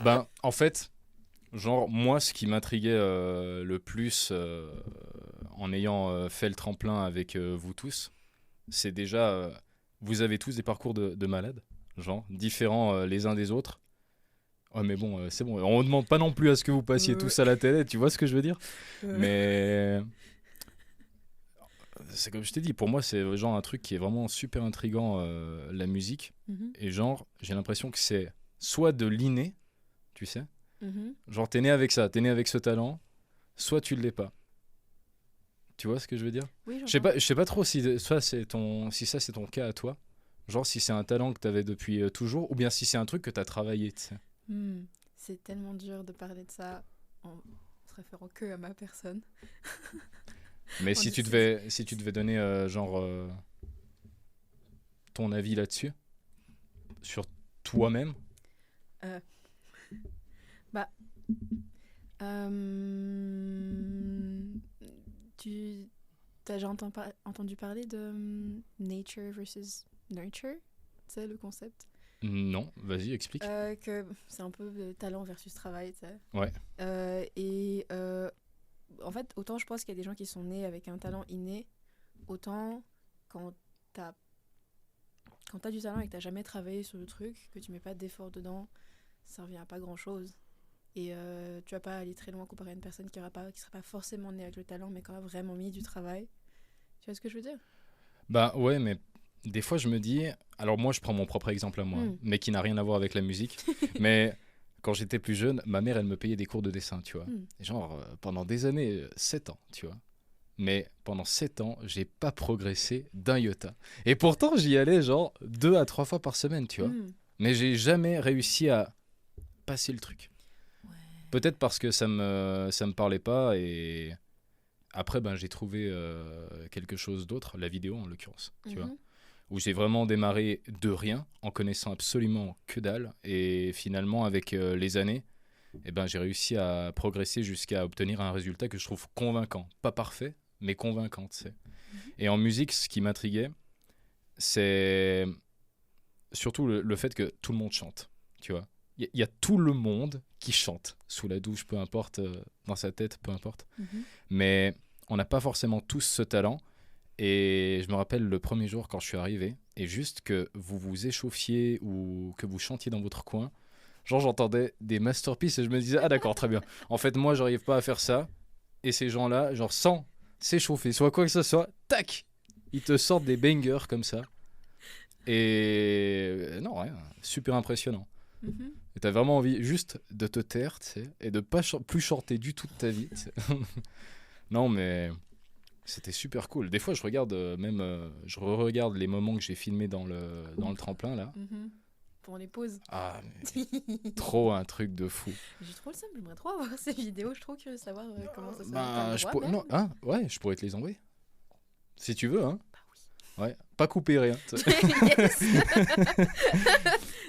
Ben, en fait, genre, moi, ce qui m'intriguait le plus en ayant fait le tremplin avec vous tous, c'est déjà, vous avez tous des parcours de malades, genre, différents les uns des autres. Oh, mais bon, c'est bon, on ne demande pas non plus à ce que vous passiez Euh, tous à la télé, tu vois ce que je veux dire? euh. Mais c'est comme je t'ai dit, pour moi, c'est genre un truc qui est vraiment super intriguant, la musique. Mhm, Et genre, j'ai l'impression que c'est soit de l'inné, tu sais, mhm. genre t'es né avec ça, t'es né avec ce talent, soit tu ne l'es pas. Tu vois ce que je veux dire? Oui, Je j'entends. sais pas trop si ça c'est ton cas à toi. Genre si c'est un talent que t'avais depuis toujours, ou bien si c'est un truc que t'as travaillé, tu sais. Hmm, c'est tellement dur de parler de ça en se référant que à ma personne. Mais On si tu devais donner ton avis là-dessus, sur toi-même. Euh, bah, euh, tu t'as déjà entendu parler de nature versus nurture? C'est le concept? Non, vas-y, explique. Que c'est un peu talent versus travail, tu sais. Ouais. Et en fait, autant je pense qu'il y a des gens qui sont nés avec un talent inné, autant quand t'as quand t'as du talent et que t'as jamais travaillé sur le truc, que tu mets pas d'effort dedans, ça revient à pas grand chose. Et tu vas pas aller très loin comparé à une personne qui sera pas forcément née avec le talent, mais qui aura vraiment mis du travail. Tu vois ce que je veux dire? Bah ouais, mais des fois je me dis, alors moi je prends mon propre exemple à moi, hein, Hmm. mais qui n'a rien à voir avec la musique, mais quand j'étais plus jeune, ma mère elle me payait des cours de dessin, tu vois. Hmm. Genre pendant des années, 7 ans, tu vois. Mais pendant 7 ans, j'ai pas progressé d'un iota. Et pourtant j'y allais genre 2 à 3 fois par semaine, tu vois. Hmm. Mais j'ai jamais réussi à passer le truc. Ouais. Peut-être parce que ça me parlait pas et après ben j'ai trouvé quelque chose d'autre, la vidéo en l'occurrence, tu vois Mhm. où j'ai vraiment démarré de rien, en connaissant absolument que dalle. Et finalement, avec les années, eh ben, j'ai réussi à progresser jusqu'à obtenir un résultat que je trouve convaincant. Pas parfait, mais convaincant, tu sais. Mhm. Et en musique, ce qui m'intriguait, c'est surtout le fait que tout le monde chante, tu vois. Il y a tout le monde qui chante, sous la douche, peu importe, dans sa tête, peu importe. Mhm. Mais on n'a pas forcément tous ce talent. Et je me rappelle le premier jour quand je suis arrivé, et juste que vous vous échauffiez ou que vous chantiez dans votre coin, genre j'entendais des masterpieces et je me disais, ah d'accord, très bien. En fait, moi, j'arrive pas à faire ça. Et ces gens-là, genre sans s'échauffer, soit quoi que ce soit, tac, ils te sortent des bangers comme ça. Et non, rien, super impressionnant. Mhm. Et t'as vraiment envie juste de te taire, tu sais, et de pas plus chanter du tout de ta vie. Tu sais. Non, mais c'était super cool. Des fois, je regarde je re-regarde les moments que j'ai filmés dans le tremplin là. Mhm. Pour les pauses. Ah, mais trop un truc de fou. J'ai trop le seum, j'aimerais trop avoir ces vidéos, je suis trop curieuse de savoir comment ça sonne. T'as le Bah, droit même? non, hein, ouais, je pourrais te les envoyer si tu veux, hein. Bah Ouais, pas couper rien. oui. Yes.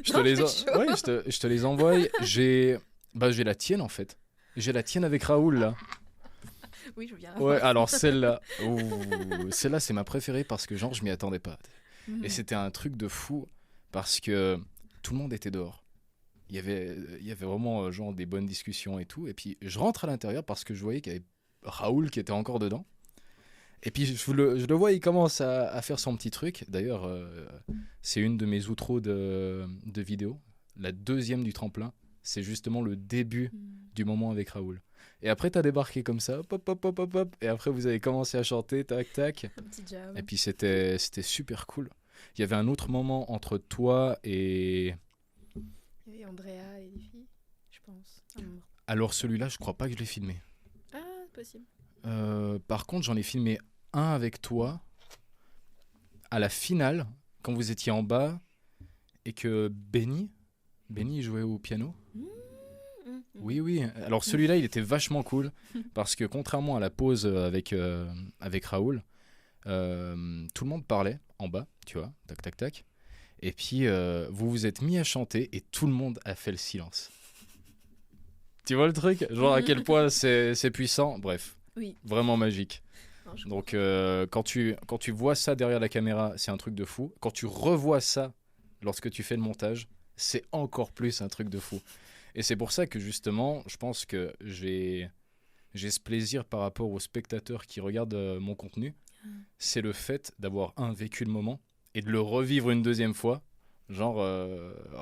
Je te Non, je les, suis chaud. ouais, je te les envoie. J'ai la tienne en fait. J'ai la tienne avec Raoul là. Oui, je veux bien Ouais, avoir. alors celle-là, celle-là c'est ma préférée parce que genre je m'y attendais pas. Et Mhm. c'était un truc de fou parce que tout le monde était dehors. Il y avait vraiment genre des bonnes discussions et tout. Et puis je rentre à l'intérieur parce que je voyais qu'il y avait Raoul qui était encore dedans. Et puis je le vois, il commence à faire son petit truc. D'ailleurs, c'est une de mes outros de vidéo. La deuxième du tremplin, c'est justement le début Mhm. du moment avec Raoul. Et après, t'as débarqué comme ça, pop, pop, pop, pop, pop. Et après, vous avez commencé à chanter, tac, tac. Un petit Et jam. puis c'était super cool. Il y avait un autre moment entre toi et... Il y avait Andrea et les filles, je pense. À un moment. Alors celui-là, je crois pas que je l'ai filmé. Ah, c'est possible. Par contre, j'en ai filmé un avec toi à la finale, quand vous étiez en bas et que Benny jouait au piano. Mhm. Oui, Mhm. oui. Alors celui-là, il était vachement cool parce que contrairement à la pause avec Raoul, tout le monde parlait en bas, tu vois, tac, tac, tac. Et puis, vous vous êtes mis à chanter et tout le monde a fait le silence. Tu vois le truc? Genre à quel point c'est puissant. Bref, Oui, vraiment magique. non, je Donc, comprends. quand tu vois ça derrière la caméra, c'est un truc de fou. Quand tu revois ça lorsque tu fais le montage, c'est encore plus un truc de fou. Et c'est pour ça que justement, je pense que j'ai ce plaisir par rapport aux spectateurs qui regardent mon contenu. C'est le fait d'avoir vécu le moment et de le revivre une deuxième fois. Genre,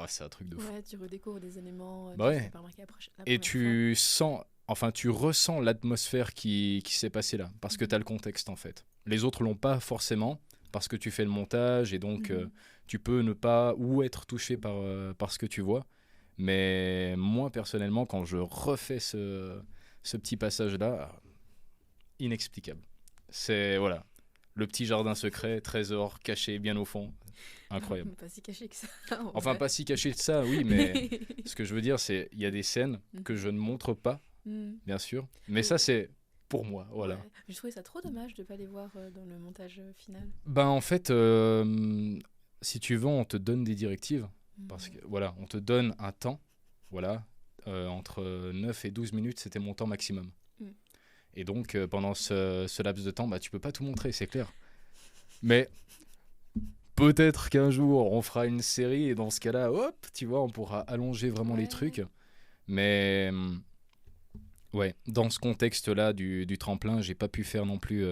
c'est un truc de fou. Ouais, tu redécouvres des éléments Bah que tu ouais. n'avais pas remarqué la Et première tu ressens l'atmosphère qui s'est passée là, parce que tu as le contexte en fait. Les autres l'ont pas forcément, parce que tu fais le montage et donc fois. tu peux ne pas ou être touché par ce que tu vois. Mais moi personnellement, quand je refais ce petit passage-là, inexplicable. C'est, voilà, le petit jardin secret, trésor caché bien au fond. Incroyable. Pas si caché que ça. Enfin, pas si caché que ça, oui, mais ce que je veux dire, c'est il y a des scènes que je ne montre pas, bien sûr. Mais ça, c'est pour moi, voilà. Ouais. Je trouvais ça trop dommage de ne pas les voir dans le montage final. Ben, en fait, si tu veux, on te donne des directives. Parce que, voilà, on te donne un temps. Voilà. Entre 9 et 12 minutes, c'était mon temps maximum. Et donc, pendant ce laps de temps, bah, tu peux pas tout montrer, c'est clair. Mais peut-être qu'un jour, on fera une série et dans ce cas-là, hop, tu vois, on pourra allonger vraiment les trucs. Mais ouais, dans ce contexte-là du tremplin, j'ai pas pu faire non plus,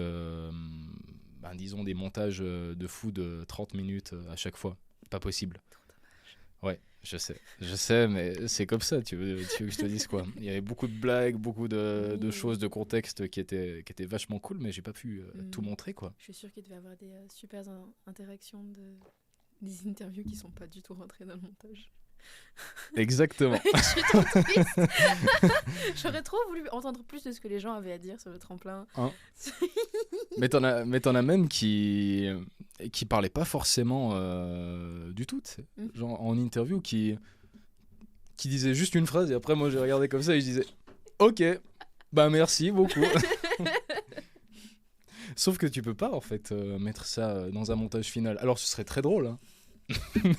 disons, des montages de fou de 30 minutes à chaque fois. Pas possible. Ouais, je sais, mais c'est comme ça, tu veux que je te dise quoi. Il y avait beaucoup de blagues, beaucoup de choses de contexte qui étaient vachement cool, mais j'ai pas pu tout montrer, quoi. Je suis sûre qu'il devait y avoir des super interactions, des interviews qui sont pas du tout rentrées dans le montage. Exactement. Je suis trop triste. J'aurais trop voulu entendre plus de ce que les gens avaient à dire sur le tremplin. Hein. Mais t'en as même qui parlaient pas forcément du tout, tu sais. Genre en interview qui disaient juste une phrase et après moi j'ai regardé comme ça et je disais ok, bah merci beaucoup. Sauf que tu peux pas en fait mettre ça dans un montage final. Alors ce serait très drôle, hein.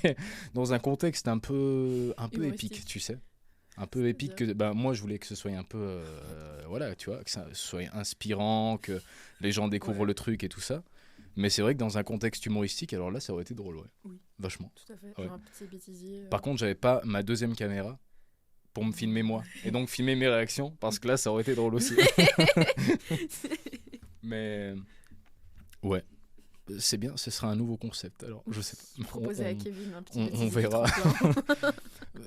Mais dans un contexte un peu épique, tu sais. Un peu épique que moi je voulais que ce soit un peu voilà, tu vois, que ça soit inspirant, que les gens découvrent le truc et tout ça. Mais c'est vrai que dans un contexte humoristique, alors là ça aurait été drôle, ouais. Oui. Vachement. Tout à fait. Ouais. Genre un petit bêtisier. Par contre, j'avais pas ma deuxième caméra pour me filmer moi et donc filmer mes réactions parce que là ça aurait été drôle aussi. Mais ouais. C'est bien, ce sera un nouveau concept. Alors, je sais pas. Proposer à Kevin un petit on verra.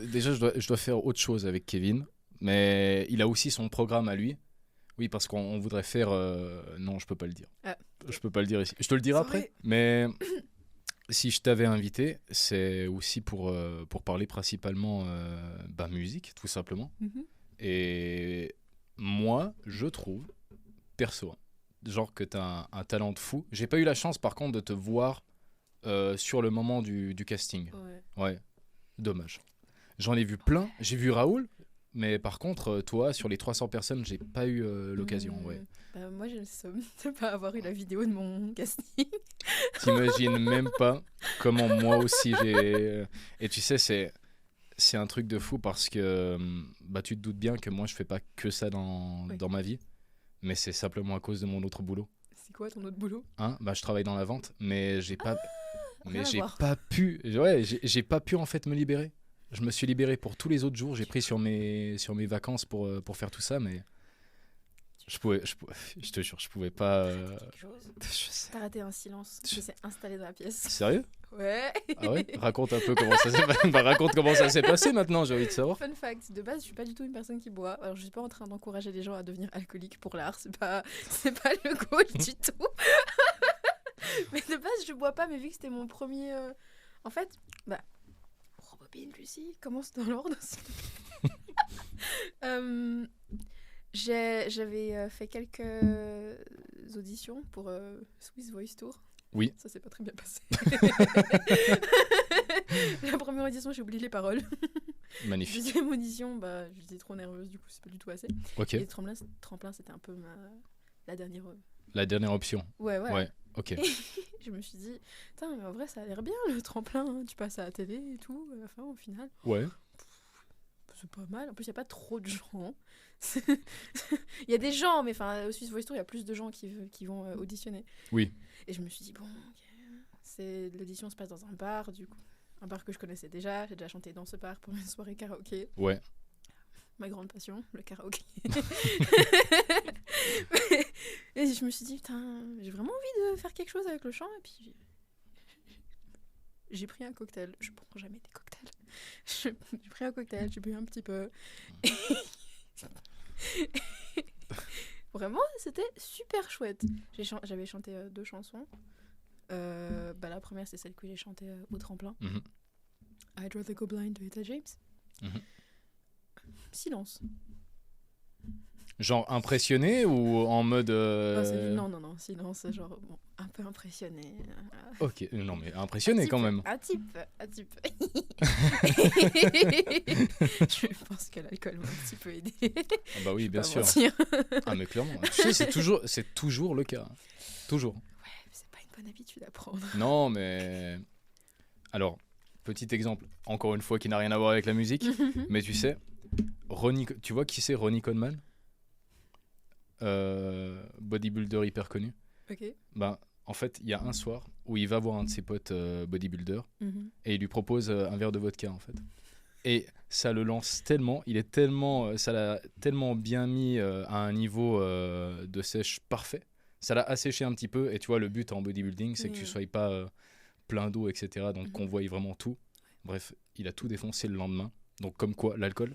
Déjà, je dois faire autre chose avec Kevin, mais il a aussi son programme à lui. Oui, parce qu'on voudrait faire. Non, je peux pas le dire. Je peux pas le dire ici. Je te le dirai après. Mais si je t'avais invité, c'est aussi pour parler principalement musique, tout simplement. Et moi, je trouve, perso, genre que t'as un talent de fou. J'ai pas eu la chance par contre de te voir sur le moment du casting. Ouais, dommage. J'en ai vu plein, j'ai vu Raoul, mais par contre toi sur les 300 personnes j'ai pas eu l'occasion. Ouais. Moi j'ai le somme de pas avoir eu la vidéo de mon casting. T'imagines même pas comment moi aussi j'ai... Et tu sais c'est un truc de fou parce que tu te doutes bien que moi je fais pas que ça dans ma vie. Mais c'est simplement à cause de mon autre boulot. C'est quoi ton autre boulot ? Je travaille dans la vente, mais j'ai pas pu. Ouais, j'ai pas pu en fait me libérer. Je me suis libéré pour tous les autres jours. J'ai pris sur mes vacances pour faire tout ça, mais je te jure, je pouvais pas. T'as raté un silence qui s'est installé dans la pièce. Sérieux ? Ouais. Ah ouais ? Raconte un peu comment ça s'est passé. Raconte comment ça s'est passé maintenant, j'ai envie de savoir. Fun fact, de base, je suis pas du tout une personne qui boit. Alors, je suis pas en train d'encourager les gens à devenir alcooliques pour l'art. C'est pas le goal du tout. Mais de base, je bois pas, mais vu que c'était mon premier. En fait, Robobine, Lucie, commence dans l'ordre. J'avais fait quelques auditions pour Swiss Voice Tour. Oui. Ça s'est pas très bien passé. La première audition, j'ai oublié les paroles. Magnifique. Deuxième audition, j'étais trop nerveuse, du coup, c'est pas du tout assez. Ok. Et le tremplin, c'était un peu la dernière. La dernière option. Ouais. Ok. Et je me suis dit, putain, mais en vrai, ça a l'air bien le tremplin. Hein. Tu passes à la télé et tout, à la fin, au final. Ouais. C'est pas mal. En plus, il n'y a pas trop de gens. Il y a des gens, mais au Swiss Voice Tour, il y a plus de gens qui vont auditionner. Oui. Et je me suis dit, bon, okay. L'audition se passe dans un bar, du coup. Un bar que je connaissais déjà. J'ai déjà chanté dans ce bar pour une soirée karaoké. Ouais. ma grande passion, le karaoké. Et je me suis dit, putain, j'ai vraiment envie de faire quelque chose avec le chant. Et puis, j'ai pris un cocktail. Je prends jamais des cocktails. J'ai pris un cocktail, j'ai bu un petit peu. Vraiment, c'était super chouette. J'avais chanté 2 chansons. La première, c'est celle que j'ai chantée au tremplin. I'd rather go blind de Etta James. Silence. Genre impressionné ou en mode... Non, silence, genre bon, un peu impressionné. Ok, non mais impressionné quand même. Un type. Je pense que l'alcool m'a un petit peu aidé. Ah bah oui, bien sûr. Ah mais clairement, tu sais, c'est toujours le cas. Toujours. Ouais, mais c'est pas une bonne habitude à prendre. Non mais... Alors, petit exemple, encore une fois qui n'a rien à voir avec la musique, mais tu sais, tu vois qui c'est Ronnie Coleman? Bodybuilder hyper connu. Ok. En fait, il y a un soir où il va voir un de ses potes bodybuilder et il lui propose un verre de vodka en fait. Et ça le lance tellement, ça l'a tellement bien mis à un niveau de sèche parfait. Ça l'a asséché un petit peu et tu vois, le but en bodybuilding, c'est que tu sois pas plein d'eau, etc. Donc qu'on voie vraiment tout. Bref, il a tout défoncé le lendemain. Donc comme quoi, l'alcool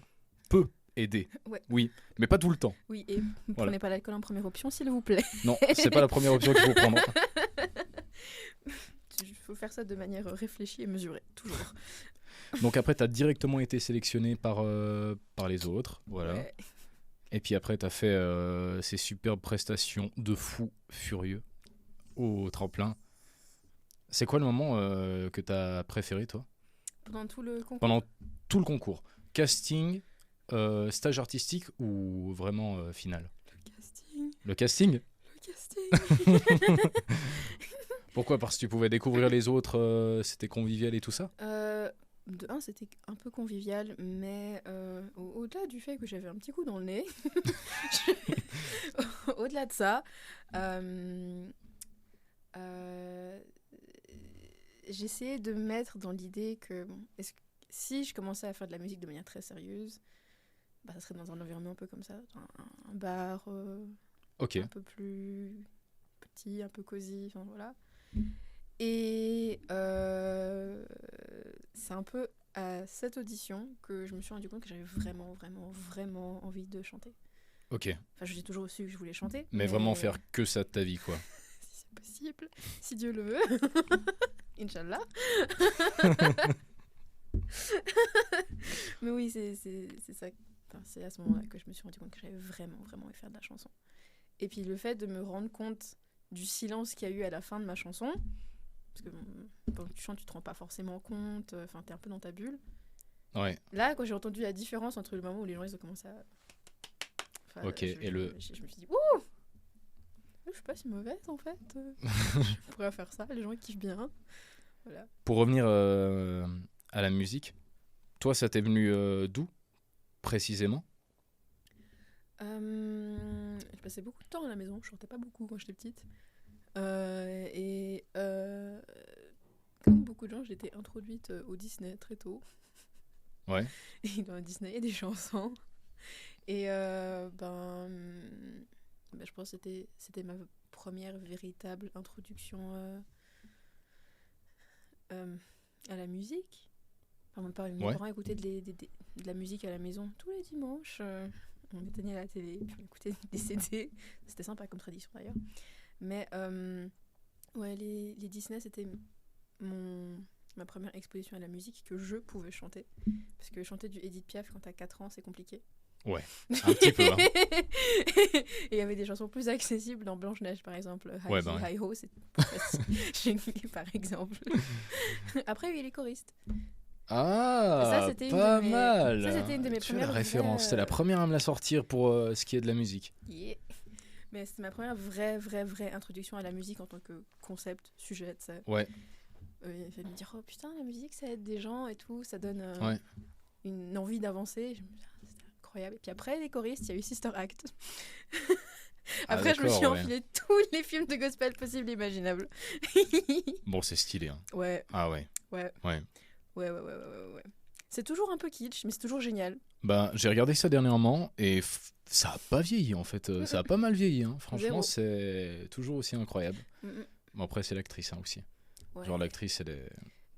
peut aider. Ouais. Oui, mais pas tout le temps. Oui, et ne prenez pas l'alcool en première option, s'il vous plaît. Non, c'est pas la première option qu'il faut prendre. Il faut faire ça de manière réfléchie et mesurée, toujours. Donc après, tu as directement été sélectionné par les autres. Voilà. Ouais. Et puis après, tu as fait ces superbes prestations de fou furieux au tremplin. C'est quoi le moment que tu as préféré, toi? Pendant tout le concours? Pendant tout le concours. Casting, stage artistique ou vraiment final? Le casting. Pourquoi? Parce que tu pouvais découvrir les autres, c'était convivial et tout ça? De un, c'était un peu convivial, mais au-delà du fait que j'avais un petit coup dans le nez, au-delà de ça, j'essayais de me mettre dans l'idée que, si je commençais à faire de la musique de manière très sérieuse, ça serait dans un environnement un peu comme ça, un bar un peu plus petit, un peu cosy, enfin voilà. Et c'est un peu à cette audition que je me suis rendu compte que j'avais vraiment, vraiment, vraiment envie de chanter. Ok. Enfin, j'ai toujours su que je voulais chanter. Mais vraiment faire que ça de ta vie, quoi. Si c'est possible, si Dieu le veut. Inch'Allah. Mais oui, c'est ça. Enfin, c'est à ce moment-là que je me suis rendu compte que j'avais vraiment, vraiment envie de faire de la chanson. Et puis le fait de me rendre compte du silence qu'il y a eu à la fin de ma chanson, parce que quand tu chantes, tu te rends pas forcément compte, enfin, t'es un peu dans ta bulle. Ouais. Là, quand j'ai entendu la différence entre le moment où les gens ils ont commencé à... Enfin, ok, je me suis dit, ouh, je suis pas si mauvaise en fait. Je pourrais faire ça, les gens ils kiffent bien. Voilà. Pour revenir à la musique, toi, ça t'est venu d'où, précisément? Je passais beaucoup de temps à la maison, je chantais pas beaucoup quand j'étais petite. Comme beaucoup de gens, j'ai été introduite au Disney très tôt. Ouais. Et dans Disney, il y a des chansons. Et je pense que c'était ma première véritable introduction à la musique. Enfin, mes parents écoutaient de la musique à la maison tous les dimanches. On éteignait la télé, puis on écoutait des CD. C'était sympa comme tradition d'ailleurs. Mais les Disney, c'était ma première exposition à la musique que je pouvais chanter. Parce que chanter du Edith Piaf quand t'as 4 ans, c'est compliqué. Ouais, un petit peu. Hein. Et il y avait des chansons plus accessibles dans Blanche-Neige, par exemple. Hi Ho, c'est facile, par exemple. Après, il y a les choristes. Ah, ça, pas mal. Ça, c'était une de mes premières références. C'était la première à me la sortir pour ce qui est de la musique. Yeah. Mais c'était ma première vraie introduction à la musique en tant que concept, sujet, ça. Ouais. Il fallait me dire, oh putain, la musique, ça aide des gens et tout, ça donne ouais. une envie d'avancer. Je me dis, c'était incroyable. Et puis après, les choristes, il y a eu Sister Act. Après, je me suis enfilé tous les films de gospel possibles et imaginables. Bon, c'est stylé. Hein. Ouais. Ah ouais. Ouais. C'est toujours un peu kitsch, mais c'est toujours génial. Ben, j'ai regardé ça dernièrement et ça a pas vieilli en fait. Ça a pas mal vieilli. Hein. Zéro. Franchement, c'est toujours aussi incroyable. Mm. Bon, après, c'est l'actrice hein, aussi. Ouais. Genre, l'actrice, elle est.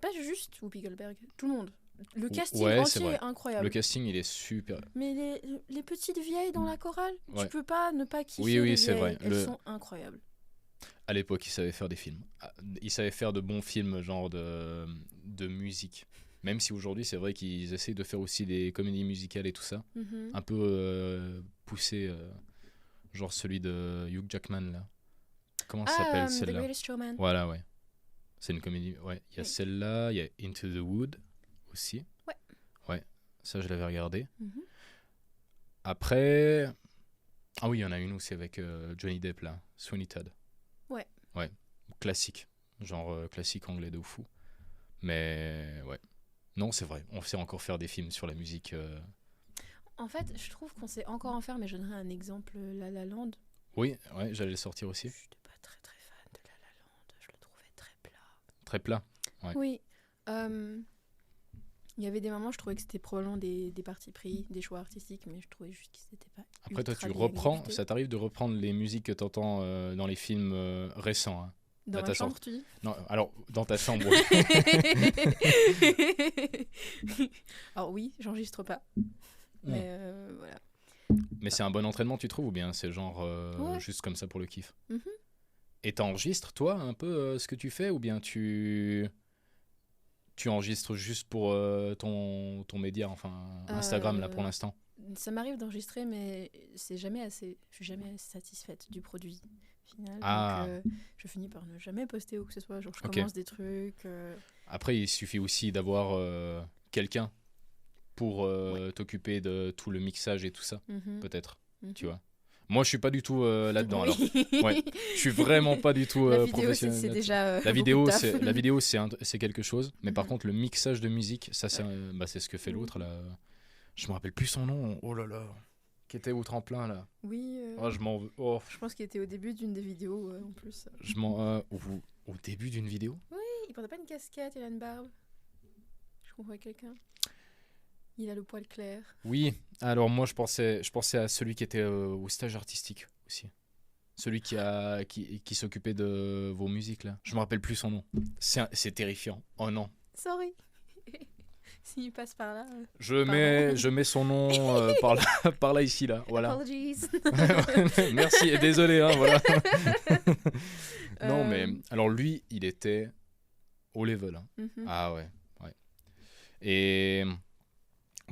Pas juste Whoopi Goldberg, tout le monde. Le casting Ouais, c'est entier vrai. est incroyable. Le casting, il est super. Mais les petites vieilles dans la chorale, Ouais. tu peux pas ne pas kiffer Oui, oui, les c'est vieilles. vrai. Elles sont incroyables. À l'époque, il savait faire des films. Il savait faire de bons films, genre de musique. Même si aujourd'hui, c'est vrai qu'ils essayent de faire aussi des comédies musicales et tout ça. Mhm. Un peu poussé, genre celui de Hugh Jackman, là. Comment ça s'appelle The celle-là? Greatest Showman. Voilà, ouais. C'est une comédie. Ouais, il y a Oui. celle-là, il y a Into the Wood aussi. Ouais. Ouais, ça, je l'avais regardé. Mhm. Après. Ah oui, il y en a une aussi avec Johnny Depp, là. Sweeney Todd. Ouais. Ouais, classique. Genre classique anglais de fou. Mais ouais. Non, c'est vrai. On sait encore faire des films sur la musique. En fait, je trouve qu'on sait encore en faire, mais je donnerai un exemple, La La Land. Oui, ouais, j'allais le sortir aussi. Je n'étais pas très très fan de La La Land, je le trouvais très plat. Très plat. Ouais. Oui. Il y avait des moments, je trouvais que c'était probablement des partis pris, des choix artistiques, mais je trouvais juste que c'était pas. Après, toi, ultra tu bien reprends. exécuté. Ça t'arrive de reprendre les musiques que t'entends dans les films récents. Hein. Dans Là, ma t'as chambre, sorti- tu dis Non, alors, dans ta chambre. Alors oui, j'enregistre pas. Mais voilà. Mais c'est un bon entraînement, tu trouves, ou bien c'est genre Ouais. juste comme ça pour le kiff? Mhm. Et t'enregistres, toi, un peu ce que tu fais, ou bien tu enregistres juste pour ton média, enfin Instagram, là, pour l'instant? Ça m'arrive d'enregistrer, mais c'est jamais assez. Je suis jamais assez satisfaite du produit final. Ah. Donc, je finis par ne jamais poster ou que ce soit. Genre, je Ok. commence des trucs. Après, il suffit aussi d'avoir quelqu'un pour t'occuper de tout le mixage et tout ça, Mhm. peut-être, Mhm. tu vois. Moi, je suis pas du tout là-dedans, alors. Oui. Ouais. Je suis vraiment pas du tout La vidéo, professionnel c'est là-dessus. déjà. La vidéo, beaucoup de taf. la vidéo, c'est quelque chose, mais par Mhm. contre, le mixage de musique, ça, c'est Ouais. c'est ce que fait Oui. l'autre, là. Je me rappelle plus son nom. Oh là là. Qui était au tremplin, là. Oui. Oh, je m'en veux. Oh, Je pense qu'il était au début d'une des vidéos en plus. je m'en. Au début d'une vidéo? Il portait pas une casquette, il a une barbe. Je confonds quelqu'un. Il a le poil clair. Oui, alors moi je pensais à celui qui était au stage artistique aussi. Celui qui s'occupait de vos musiques là. Je me rappelle plus son nom. C'est terrifiant. Oh non. Sorry. S'il passe par là. Je mets son nom par là ici là. Voilà. Apologies. Merci et désolé hein, voilà. Non Euh, mais alors lui il était au level. Hein. Mhm. Ah ouais. Et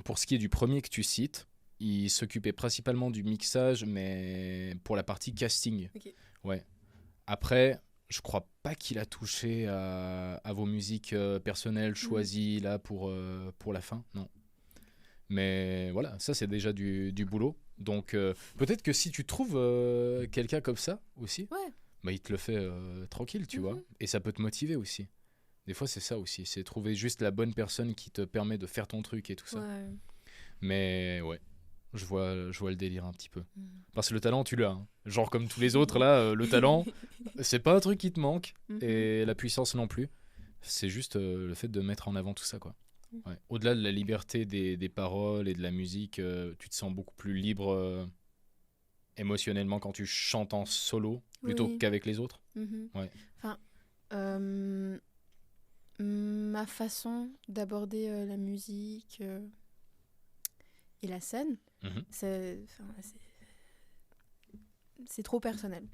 pour ce qui est du premier que tu cites, il s'occupait principalement du mixage, mais pour la partie casting. Ok. Ouais. Après, je crois pas qu'il a touché à vos musiques personnelles choisies là pour la fin, non. Mais voilà, ça c'est déjà du boulot. Donc peut-être que si tu trouves quelqu'un comme ça aussi, Ouais. bah, il te le fait tranquille, tu vois. Et ça peut te motiver aussi. Des fois, c'est ça aussi. C'est trouver juste la bonne personne qui te permet de faire ton truc et tout ça. Ouais. Mais ouais, je vois le délire un petit peu. Mhm. Parce que le talent, tu l'as. Hein. Genre comme tous les autres, là, le talent, c'est pas un truc qui te manque. Mhm. Et la puissance non plus. C'est juste le fait de mettre en avant tout ça, quoi. Mhm. Ouais. Au-delà de la liberté des paroles et de la musique, tu te sens beaucoup plus libre émotionnellement quand tu chantes en solo plutôt Oui. qu'avec les autres. Mhm. Ouais. Enfin, ma façon d'aborder la musique et la scène, Mhm. c'est trop personnel.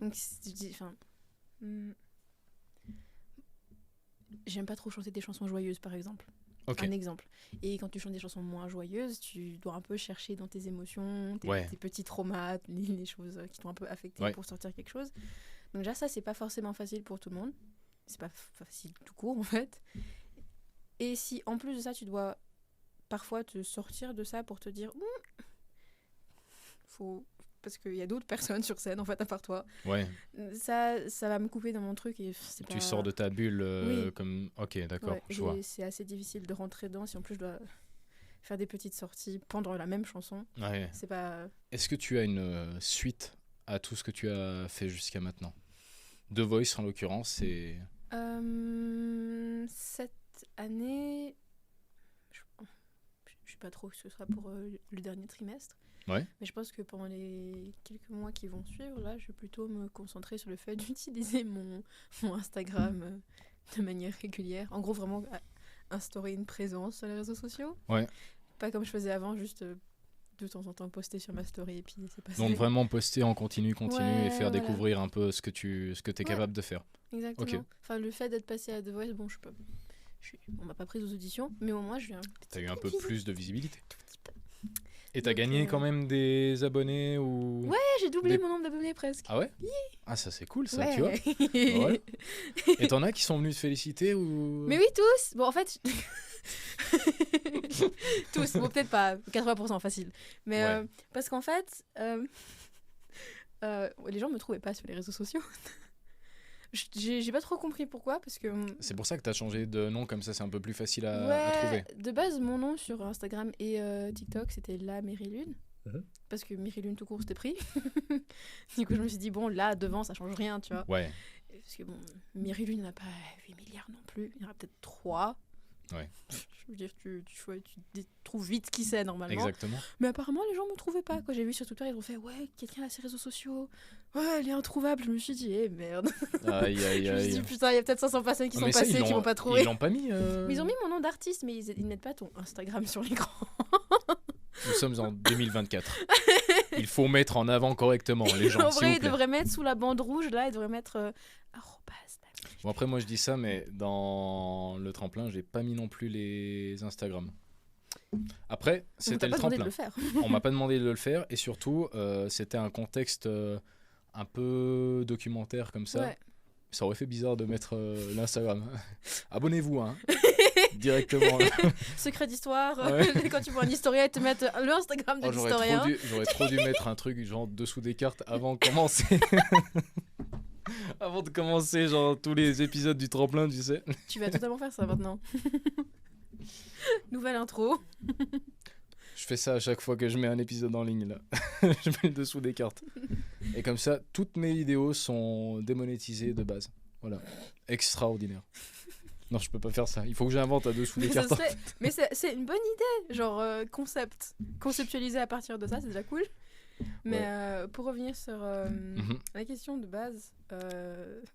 Donc, j'aime pas trop chanter des chansons joyeuses, par exemple. Ok. Un exemple. Et quand tu chantes des chansons moins joyeuses, tu dois un peu chercher dans tes émotions, Ouais. tes petits traumas, les choses qui t'ont un peu affecté Ouais. pour sortir quelque chose. Donc déjà, ça, c'est pas forcément facile pour tout le monde. C'est pas facile tout court, en fait. Et si, en plus de ça, tu dois parfois te sortir de ça pour te dire... faut... Parce qu'il y a d'autres personnes sur scène, en fait, à part toi. Ouais. Ça va me couper dans mon truc et c'est Tu pas... sors de ta bulle Oui. comme. Ok, d'accord, Ouais, je vois. et c'est assez difficile de rentrer dedans si en plus je dois faire des petites sorties pendant la même chanson. Ouais. C'est pas... Est-ce que tu as une suite à tout ce que tu as fait jusqu'à maintenant? The Voice en l'occurrence, c'est. Cette année... pas trop ce que ce sera pour le dernier trimestre. Ouais. Mais je pense que pendant les quelques mois qui vont suivre, là, je vais plutôt me concentrer sur le fait d'utiliser mon Instagram de manière régulière. En gros, vraiment instaurer une présence sur les réseaux sociaux. Ouais. Pas comme je faisais avant, juste de temps en temps poster sur ma story et puis c'est passé. Donc vraiment poster en continu Ouais, et faire voilà. découvrir un peu ce que t'es Ouais. capable de faire. Exactement. Ok. Enfin, le fait d'être passé à The Voice, bon, on m'a pas prise aux auditions, mais au moins, je viens. T'as eu un peu plus de visibilité. Petit peu. Et t'as Donc, gagné quand même des abonnés ou... Ouais, j'ai doublé Des- mon nombre d'abonnés presque. Ah ouais? Ah ça c'est cool ça, Ouais. tu vois. Ouais. Et t'en as qui sont venus te féliciter ou... Mais oui, tous. Bon, en fait, tous. Bon, peut-être pas 80% facile. Mais Ouais. parce qu'en fait, les gens me trouvaient pas sur les réseaux sociaux. J'ai pas trop compris pourquoi, parce que C'est pour ça que t'as changé de nom, comme ça c'est un peu plus facile à ouais, trouver. de base, mon nom sur Instagram et TikTok, c'était la Mérilune. Mhm. Parce que Mérilune tout court, c'était pris. Du coup, je me suis dit, bon, là, devant, ça change rien, tu vois. Ouais, Parce que bon, Mérilune n'a pas 8 milliards non plus. Il y en aura peut-être 3. Ouais. Je veux dire, tu trouves vite qui c'est normalement. exactement. Mais apparemment, les gens me trouvaient pas. Quand j'ai vu sur Twitter, ils ont fait ouais, quelqu'un a ses réseaux sociaux. Ouais, elle est introuvable. Je me suis dit, eh merde. Aïe aïe Je me suis dit, aïe. putain, il y a peut-être 500 personnes qui Ah, sont mais ça, passées qui vont pas trouver. Ils l'ont pas mis. Mais ils ont mis mon nom d'artiste, mais ils mettent pas ton Instagram sur l'écran. Nous sommes en 2024. Il faut mettre en avant correctement les gens, En s'il vrai, vous ils plaît. devraient mettre sous la bande rouge, là, ils devraient mettre arrobas. Bon après moi je dis ça, mais dans le tremplin j'ai pas mis non plus les Instagram. Après On c'était t'a le pas demandé tremplin. de le faire. On m'a pas demandé de le faire et surtout c'était un contexte un peu documentaire comme ça. Ouais. Ça aurait fait bizarre de mettre l'Instagram. Abonnez-vous hein. Directement. Là. Secret d'histoire, Ouais. quand tu vois un historien, ils te mettent le Instagram de Oh, l'historien. j'aurais trop dû mettre un truc genre dessous des cartes avant de commencer. Avant de commencer genre tous les épisodes du tremplin, tu sais. Tu vas totalement faire ça maintenant. Nouvelle intro. Je fais ça à chaque fois que je mets un épisode en ligne là. Je mets le dessous des cartes. Et comme ça, toutes mes vidéos sont démonétisées de base. Voilà. Extraordinaire. Non, je peux pas faire ça. Il faut que j'invente un dessous des Mais, cartes. mais c'est une bonne idée, genre conceptualiser à partir de ça, c'est déjà cool. Mais Ouais. pour revenir sur Mhm. la question de base,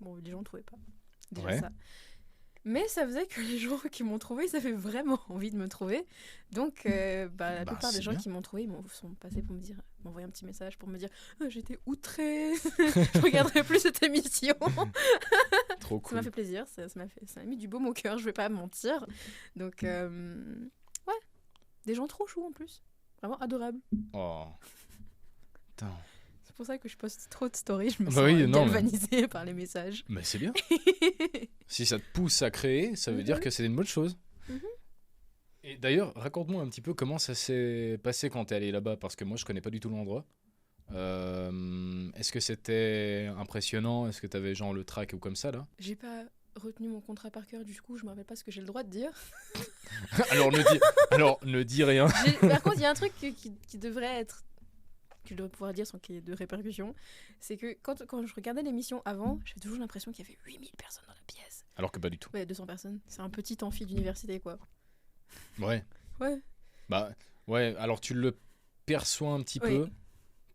bon, les gens ne trouvaient pas déjà Ouais. ça. Mais ça faisait que les gens qui m'ont trouvé, ils avaient vraiment envie de me trouver. Donc, la Bah, plupart des c'est gens bien. qui m'ont trouvé, sont passés pour m'envoyer un petit message pour me dire j'étais outrée, je regarderai plus cette émission. Trop Ça cool. m'a fait plaisir, ça m'a mis du baume au cœur, je vais pas mentir. Donc, ouais, des gens trop choux en plus. Vraiment adorables. Oh. Putain. C'est pour ça que je poste trop de stories, je me Bah sens oui, non, mais- galvanisée par les messages. Mais c'est bien. Si ça te pousse à créer, ça veut dire que c'est une bonne chose. Mhm. Et d'ailleurs, raconte-moi un petit peu comment ça s'est passé quand t'es allé là-bas, parce que moi je connais pas du tout l'endroit. Est-ce que c'était impressionnant? Est-ce que t'avais genre le track ou comme ça là? J'ai pas retenu mon contrat par cœur, du coup, je me rappelle pas ce que j'ai le droit de dire. Alors ne dis rien. Par contre, il y a un truc qui devrait être. Que je devrais pouvoir dire sans qu'il y ait de répercussions. C'est que quand je regardais l'émission avant, j'avais toujours l'impression qu'il y avait 8000 personnes dans la pièce. Alors que pas du tout. Ouais, 200 personnes. C'est un petit amphi d'université, quoi. Ouais. Ouais. Bah ouais, alors tu le perçois un petit Oui. peu.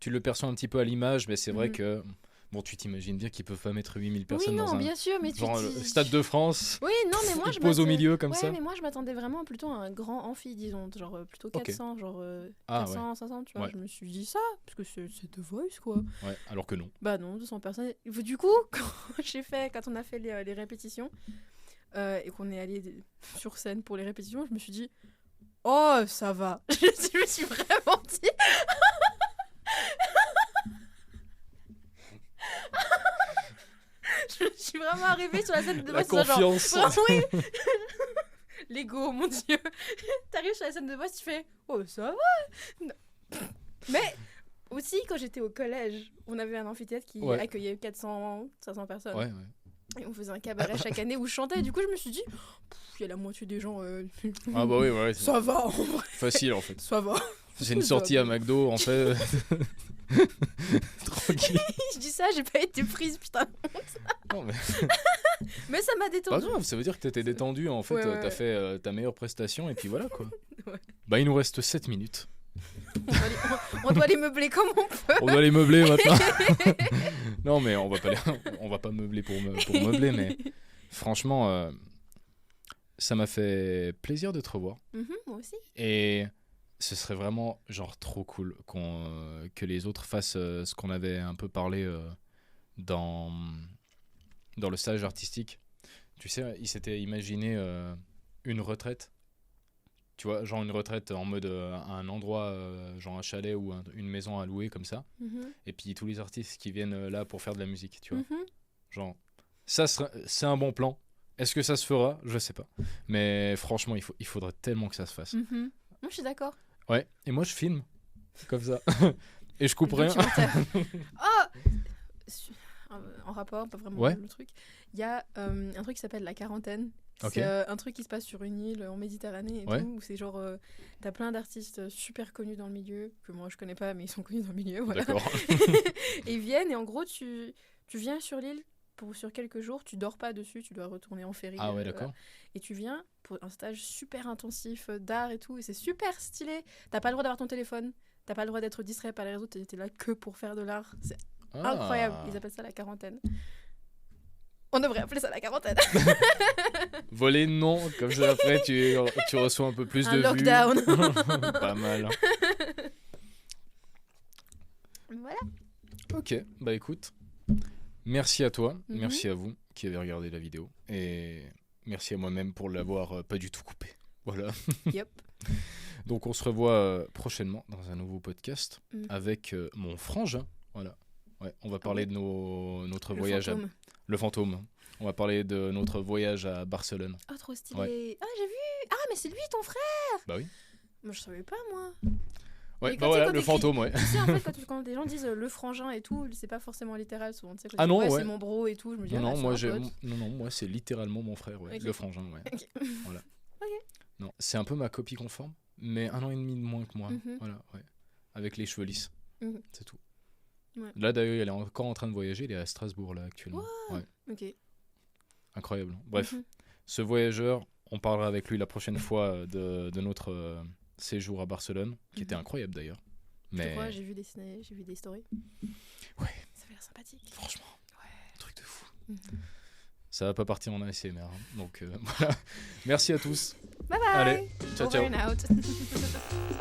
Tu le perçois un petit peu à l'image, mais c'est vrai Mhm. que bon, tu t'imagines bien qu'ils peuvent pas mettre 8000 Oui, personnes non, dans un bien sûr, mais genre tu le Stade de France. Oui, non, mais moi Ils je posent au m'attendais- milieu comme ouais, ça. mais moi je m'attendais vraiment plutôt à un grand amphi, disons, genre plutôt Ok. 400, genre Ah, 400, 500, tu vois. Ouais. Je me suis dit ça, parce que c'est The Voice, quoi. Ouais, alors que non. Bah non, 200 personnes. Du coup, quand on a fait les répétitions et qu'on est allé sur scène pour les répétitions, je me suis dit, oh, ça va. Je me suis vraiment dit. Je suis vraiment arrivée sur la scène de La Voice, genre, confiance. oui. L'ego, mon dieu. T'arrives sur la scène de Voice, tu fais, oh, ça va. Non. Mais aussi, quand j'étais au collège, on avait un amphithéâtre qui Ouais. accueillait 400, 500 personnes. Ouais, ouais. Et on faisait un cabaret chaque année où je chantais. Du coup, je me suis dit, il y a la moitié des gens. Ah bah oui, ouais, c'est Ça va, en vrai. facile en fait. Ça va. C'est une sortie à McDo en fait. Tranquille. Je dis ça, j'ai pas été prise, putain. Non, mais Mais ça m'a pas détendu. grave, ça veut dire que t'étais détendu en fait, Ouais, ouais, t'as ouais. fait ta meilleure prestation et puis voilà quoi. Ouais. Bah, il nous reste 7 minutes. On doit les meubler comme on peut. On doit les meubler maintenant. Non, mais on va pas meubler pour meubler, mais franchement, ça m'a fait plaisir de te revoir. Moi aussi. Et ce serait vraiment genre trop cool que les autres fassent ce qu'on avait un peu parlé dans le stage artistique. Tu sais, ils s'étaient imaginé une retraite. Tu vois, genre une retraite en mode à un endroit, genre un chalet ou une maison à louer comme ça. Et puis tous les artistes qui viennent là pour faire de la musique, tu vois. Genre, c'est un bon plan. Est-ce que ça se fera? Je sais pas. Mais franchement, il faudrait tellement que ça se fasse. Moi, je suis d'accord. Ouais, et moi je filme comme ça. Et je coupe Le rien. documentaire. En rapport, pas vraiment Ouais. le truc. Il y a un truc qui s'appelle La Quarantaine. Ok. C'est un truc qui se passe sur une île en Méditerranée et Ouais. tout, où c'est genre t'as plein d'artistes super connus dans le milieu que moi je connais pas mais ils sont connus dans le milieu, voilà. D'accord. Et ils viennent et en gros tu viens sur l'île sur quelques jours, tu dors pas dessus, tu dois retourner en ferry. Ah ouais, d'accord. Et tu viens pour un stage super intensif d'art et tout, et c'est super stylé. T'as pas le droit d'avoir ton téléphone, t'as pas le droit d'être distrait par les réseaux, t'es là que pour faire de l'art. C'est incroyable. Ils appellent ça La Quarantaine. On devrait appeler ça La Quarantaine. Voler, non. Comme ça, après, tu reçois un peu plus de lockdown. vues. Pas mal. Voilà. Ok, bah écoute. Merci à toi. Merci à vous qui avez regardé la vidéo. Et merci à moi-même pour l'avoir pas du tout coupé. Voilà. Yep. Donc on se revoit prochainement dans un nouveau podcast avec mon frangin. Voilà. Ouais, on va parler de notre voyage fantôme. Le fantôme. On va parler de notre voyage à Barcelone. Oh, trop stylé. Ouais. Ah, j'ai vu. Ah, mais c'est lui, ton frère. Bah oui. Moi, je savais pas, moi. Ouais, Mais bah quand voilà, quand le t'écris- fantôme, ouais. Tu sais, en fait, quand des gens disent le frangin et tout, c'est pas forcément littéral, souvent. Tu sais, quand Ah ils disent, non, ouais. c'est mon bro et tout, je me dis, Non, ah, non, c'est un pote. moi c'est littéralement mon frère, ouais. Ok. Le frangin, ouais. Ok. Voilà. Ok. Non, c'est un peu ma copie conforme, mais 1 an et demi de moins que moi. Mhm. Voilà, ouais. Avec les cheveux lisses. Mhm. C'est tout. Ouais. Là d'ailleurs, elle est encore en train de voyager, elle est à Strasbourg là actuellement. Ouais. Ok. Incroyable. Bref, Mhm. ce voyageur, on parlera avec lui la prochaine fois de notre séjour à Barcelone, qui était incroyable d'ailleurs. Je Mais crois, j'ai vu des stories. Ouais. Ça fait l'air sympathique. franchement, un truc de fou. Mhm. Ça va pas partir en ASMR. Hein. Donc voilà. Merci à tous. Bye bye. Allez, ciao Over ciao. and out.